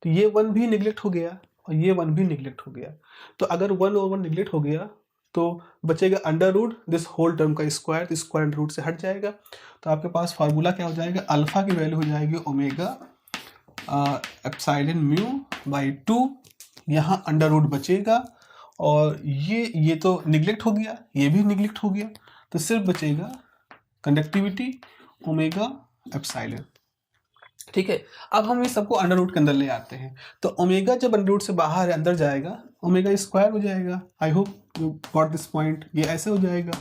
तो ये 1 भी निगलेक्ट हो गया और ये 1 भी निगलेक्ट हो गया। तो अगर 1 और 1 निगलेक्ट हो गया तो बचेगा under root this whole term का स्क्वायर, तो स्क्वायर अंडर रूट से हट जाएगा। तो आपके पास फार्मूला क्या हो जाएगा, अल्फा की वैल्यू हो जाएगी ओमेगा एप्सिलॉन म्यू बाई 2, यहाँ अंडर रूट बचेगा और ये तो निगलेक्ट हो गया, ये भी निगलेक्ट हो गया, तो सिर्फ बचेगा कंडक्टिविटी ओमेगा एप्सिलॉन। ठीक है, अब हम इस सबको अंडर रूट के अंदर ले आते हैं, तो ओमेगा जब अंडर रूट से बाहर अंदर जाएगा ओमेगा स्क्वायर हो जाएगा। I hope you got this point. ये ऐसे हो जाएगा,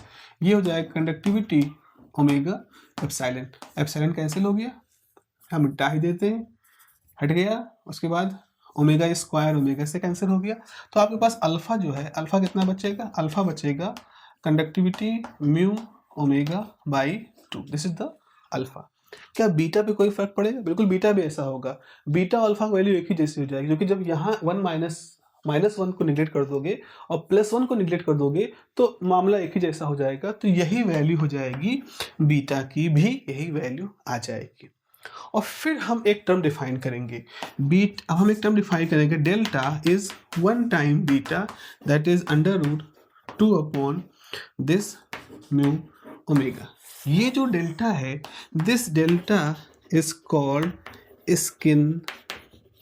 ये हो जाएगा conductivity omega epsilon, epsilon cancel हो गया, हम मिटा ही देते हैं, हट गया। उसके बाद ओमेगा स्क्वायर ओमेगा से कैंसिल हो गया, तो आपके पास अल्फा जो है, अल्फा कितना बचेगा, अल्फा बचेगा conductivity mu omega by 2, this is the alpha. क्या बीटा पे कोई फर्क पड़ेगा, बिल्कुल बीटा भी ऐसा होगा, बीटा अल्फा की वैल्यू एक ही जैसी हो जाएगी, क्योंकि जब यहाँ 1 -1 को निगलेक्ट कर दोगे और +1 को निगलेक्ट कर दोगे तो मामला एक ही जैसा हो जाएगा, तो यही वैल्यू हो जाएगी बीटा की भी, यही वैल्यू आ जाएगी। और फिर हम एक टर्म डिफाइन करेंगे, अब हम एक टर्म डिफाइन करेंगे, delta is 1 time beta, that is under root 2 upon this mu omega. ये जो डेल्टा है, this delta is called skin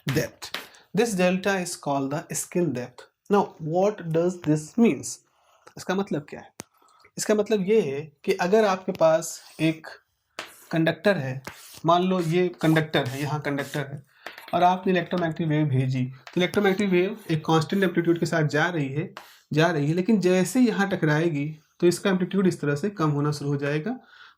depth, this delta is called the skin depth. Now what does this means, इसका मतलब क्या है, इसका मतलब ये है कि अगर आपके पास एक कंडक्टर है, मान लो ये कंडक्टर है, यहाँ कंडक्टर है, और आपने इलेक्ट्रोमैग्नेटिक वेव भेजी, तो इलेक्ट्रोमैग्नेटिक वेव एक कांस्टेंट एम्पलीट्यूड के साथ जा रही है, लेकिन जैसे यहाँ टकराएगी तो इसका एम्पलीट्यूड इस तरह से कम होना शुरू हो जाएगा।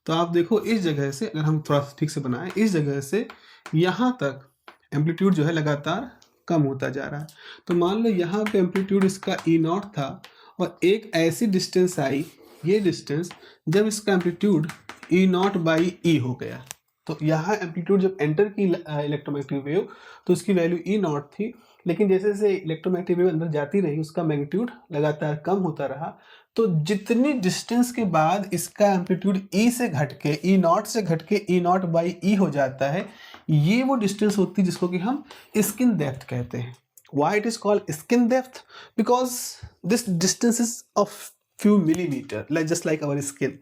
तो आप देखो इस जगह से, अगर हम थोड़ा ठीक से बनाएं, इस जगह से यहाँ तक एम्पलीट्यूड जो है लगातार कम होता जा रहा है। तो मान लो यहाँ पे एम्पलीट्यूड इसका E0 था और एक ऐसी डिस्टेंस आई, ये डिस्टेंस, जब इसका एम्पलीट्यूड E0 बाई E हो गया, तो यहाँ एम्पलीट्यूड जब एंटर की इलेक्ट्रोमैग्नेटिक वेव तो उसकी वैल्यू E0 थी, लेकिन जैसे जैसे इलेक्ट्रोमैग्नेटिक वेव अंदर जाती रही उसका मैग्नीट्यूड लगातार कम होता रहा, तो जितनी डिस्टेंस के बाद इसका एम्पलीट्यूड E से घट के, E0 से घट के E0 बाई E हो जाता है, ये वो डिस्टेंस होती है जिसको कि हम स्किन डेप्थ कहते हैं। Why it is called skin depth? Because this distance is of few millimeter, like just like our skin.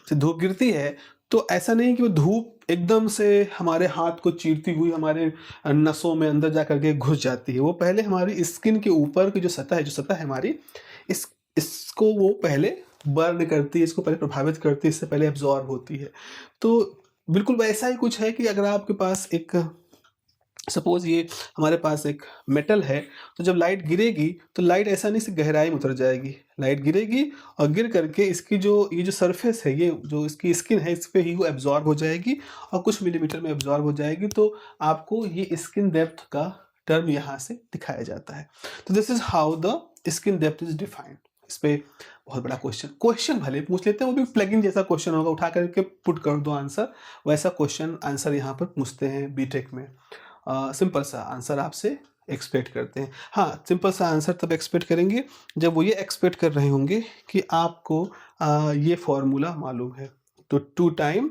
तो धूप गिरती है तो ऐसा नहीं कि वो धूप एकदम से हमारे हाथ को चीरती हुई हमारे नसों में अंदर जा करके घुस जाती है, वो पहले हमारी स्किन के ऊपर की जो सतह है हमारी, इसको वो पहले बर्न करती है, इसको पहले प्रभावित करती है, इससे पहले एब्जॉर्ब होती है। तो बिल्कुल वैसा ही कुछ है कि अगर आपके पास एक सपोज ये हमारे पास एक मेटल है, तो जब लाइट गिरेगी तो लाइट ऐसा नहीं से गहराई में उतर जाएगी, लाइट गिरेगी और गिर करके इसकी जो ये जो सरफेस है, ये जो इसकी स्किन है, इस पे ही वो एब्जॉर्ब हो जाएगी और कुछ मिलीमीटर में एब्जॉर्ब हो जाएगी। तो आपको ये स्किन डेप्थ का टर्म यहाँ से दिखाया जाता है। तो this is how the skin depth is defined. इस पे बहुत बड़ा क्वेश्चन भले पूछ लेते हैं, वो भी प्लगइन जैसा क्वेश्चन होगा, उठा करके पुट कर दो आंसर, वैसा क्वेश्चन आंसर यहाँ पर पूछते हैं बीटेक में। सिंपल सा आंसर आपसे एक्सपेक्ट करते हैं। हाँ, सिंपल सा आंसर तब एक्सपेक्ट करेंगे जब वो ये एक्सपेक्ट कर रहे होंगे कि आपको ये फॉर्मूला मालूम है। तो 2 time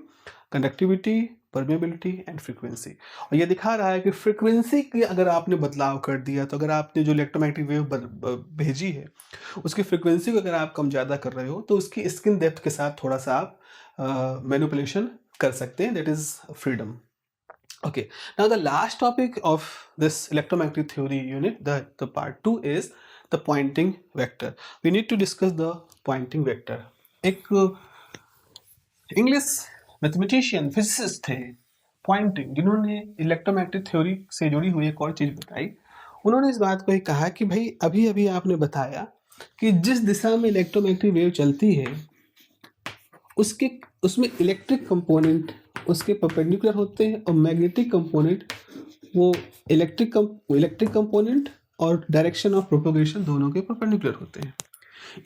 conductivity, permeability and frequency, और ये दिखा रहा है कि फ्रीक्वेंसी की अगर आपने बदलाव कर दिया, तो अगर आपने जो इलेक्ट्रोमैग्नेटिक वेव भेजी है उसकी फ्रीक्वेंसी को अगर आप कम ज़्यादा कर रहे हो, तो उसकी स्किन डेप्थ के साथ थोड़ा सा आप मैनिपुलेशन कर सकते हैं, that is freedom. Okay, now the last topic of this electromagnetic theory unit, the part 2 is the pointing vector. We need to discuss the pointing vector. एक इंग्लिश मैथमेटिशियन फिजिसिस्ट थे पॉइंटिंग, जिन्होंने electromagnetic theory से जुड़ी हुई एक और चीज़ बताई। उन्होंने इस बात को ही कहा कि भाई अभी अभी आपने बताया कि जिस दिशा में इलेक्ट्रोमैग्नेटिक वेव चलती है उसके उसमें इलेक्ट्रिक कंपोनेंट उसके परपेंडिकुलर होते हैं और मैग्नेटिक कंपोनेंट वो इलेक्ट्रिक कंपोनेंट और डायरेक्शन ऑफ प्रोपगेशन दोनों के परपेंडिकुलर होते हैं।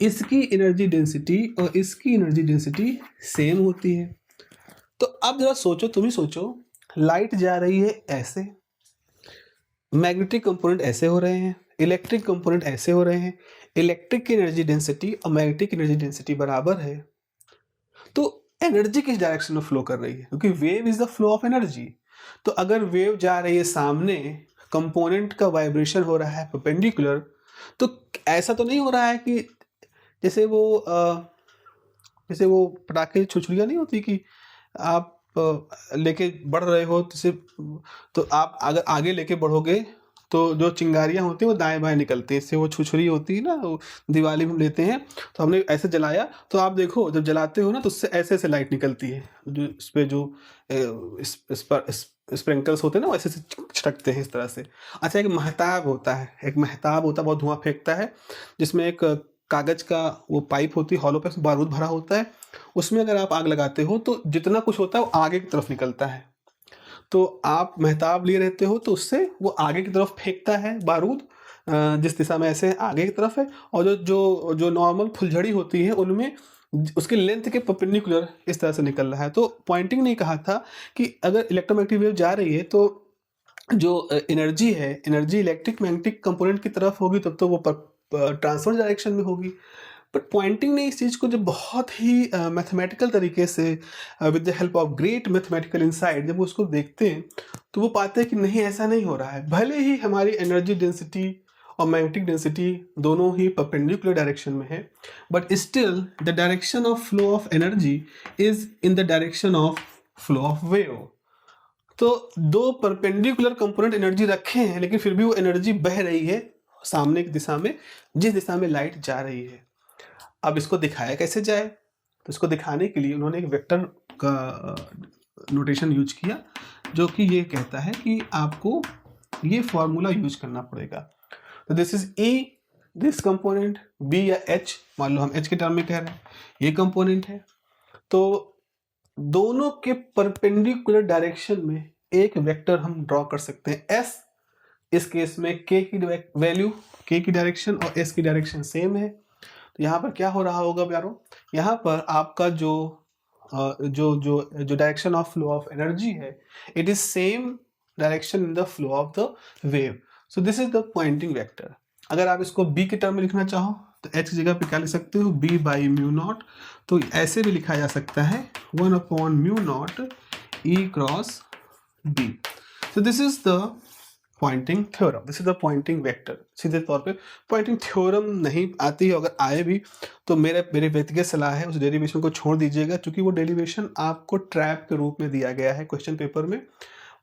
इसकी एनर्जी डेंसिटी और इसकी एनर्जी डेंसिटी सेम होती है। तो अब जरा सोचो, तुम ही सोचो, लाइट जा रही है ऐसे, मैग्नेटिक कंपोनेंट ऐसे हो रहे हैं, इलेक्ट्रिक कंपोनेंट ऐसे हो रहे हैं, इलेक्ट्रिक की एनर्जी डेंसिटी और मैग्नेटिक एनर्जी डेंसिटी बराबर है, तो एनर्जी किस डायरेक्शन में फ्लो कर रही है? क्योंकि wave is the flow of energy. तो अगर वेव जा रही है सामने, कंपोनेंट का वाइब्रेशन हो रहा है परपेंडिकुलर, तो ऐसा तो नहीं हो रहा है कि जैसे वो पटाखे छुरछुरियाँ नहीं होती कि आप लेके बढ़ रहे हो तो आप अगर आगे लेके बढ़ोगे तो जो चिंगारियाँ होती हैं वो दाएं बाएं निकलती हैं, इससे वो छुरछुरी होती है ना, वो दिवाली में हम लेते हैं, तो हमने ऐसे जलाया तो आप देखो जब जलाते हो ना तो उससे ऐसे ऐसे लाइट निकलती है, जो इस पे जो इस पर स्प्रिंकल्स होते हैं ना वैसे से छिटकते हैं इस तरह से। अच्छा, एक महताब होता है, बहुत धुआं फेंकता है, जिसमें एक कागज का वो पाइप होती है, हॉलो पे बारूद भरा होता है, उसमें अगर आप आग लगाते हो तो जितना कुछ होता है वो आगे की तरफ निकलता है। तो आप महताब लिए रहते हो तो उससे वो आगे की तरफ फेंकता है बारूद, जिस दिशा में ऐसे आगे की तरफ है, और जो जो जो नॉर्मल फुलझड़ी होती है उनमें उसके लेंथ के परपेंडिकुलर इस तरह से निकल रहा है। तो पॉइंटिंग ने कहा था कि अगर इलेक्ट्रोमैग्नेटिक वेव जा रही है तो जो एनर्जी है, एनर्जी इलेक्ट्रिक मैग्नेटिक कंपोनेंट की तरफ होगी, तब तो वो ट्रांसवर्स डायरेक्शन में होगी। बट पॉइंटिंग ने इस चीज़ को जब बहुत ही मैथमेटिकल तरीके से with the help of great mathematical insight जब वो उसको देखते हैं तो वो पाते हैं कि नहीं, ऐसा नहीं हो रहा है। भले ही हमारी एनर्जी डेंसिटी और मैग्नेटिक डेंसिटी दोनों ही परपेंडिकुलर डायरेक्शन में है, but still the direction of flow of energy is in the direction of flow of wave. तो दो परपेंडिकुलर कंपोनेंट एनर्जी रखे हैं, लेकिन फिर भी वो एनर्जी बह रही है सामने की दिशा में, जिस दिशा में लाइट जा रही है। अब इसको दिखाया कैसे जाए? तो इसको दिखाने के लिए उन्होंने एक वेक्टर का नोटेशन यूज किया, जो कि ये कहता है कि आपको ये फॉर्मूला यूज करना पड़ेगा। तो this is E, this component, B या H, मान लो हम H के टर्म में कह रहे हैं, ये कंपोनेंट है। तो दोनों के परपेंडिकुलर डायरेक्शन में एक वेक्टर हम ड्रॉ कर सकते हैं S। इस केस में K की वैल्यू, K की डायरेक्शन और S की डायरेक्शन सेम है। तो यहाँ पर क्या हो रहा होगा प्यारो, यहाँ पर आपका जो direction of flow of energy है, it is same direction in the flow of the wave. So this is the Poynting vector. अगर आप इसको B के टर्म में लिखना चाहो तो H की जगह पे क्या लिख सकते हो, B बाई म्यू नॉट। तो ऐसे भी लिखा जा सकता है 1/म्यू naught E cross B। So this is the Poynting theorem, this is the Poynting vector. सीधे तौर पे पॉइंटिंग थ्योरम नहीं आती है, अगर आए भी तो मेरी व्यक्तिगत सलाह है उस डेरिवेशन को छोड़ दीजिएगा, क्योंकि वो डेरिवेशन आपको ट्रैप के रूप में दिया गया है क्वेश्चन पेपर में।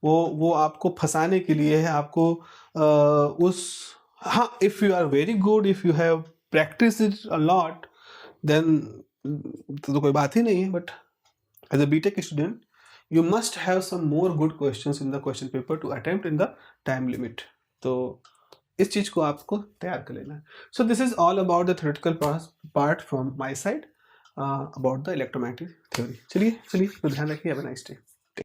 वो आपको फंसाने के लिए है, आपको हाँ, if you are very good, if you have practice it a lot, then तो कोई बात ही नहीं है। But as a BTech student you must have some more good questions in the question paper to attempt in the time limit. तो इस चीज को आपको तैयार कर लेना है. So this is all about the theoretical part from my side about the electromagnetic theory. चलिए तो ध्यान रखिए. Have a nice day.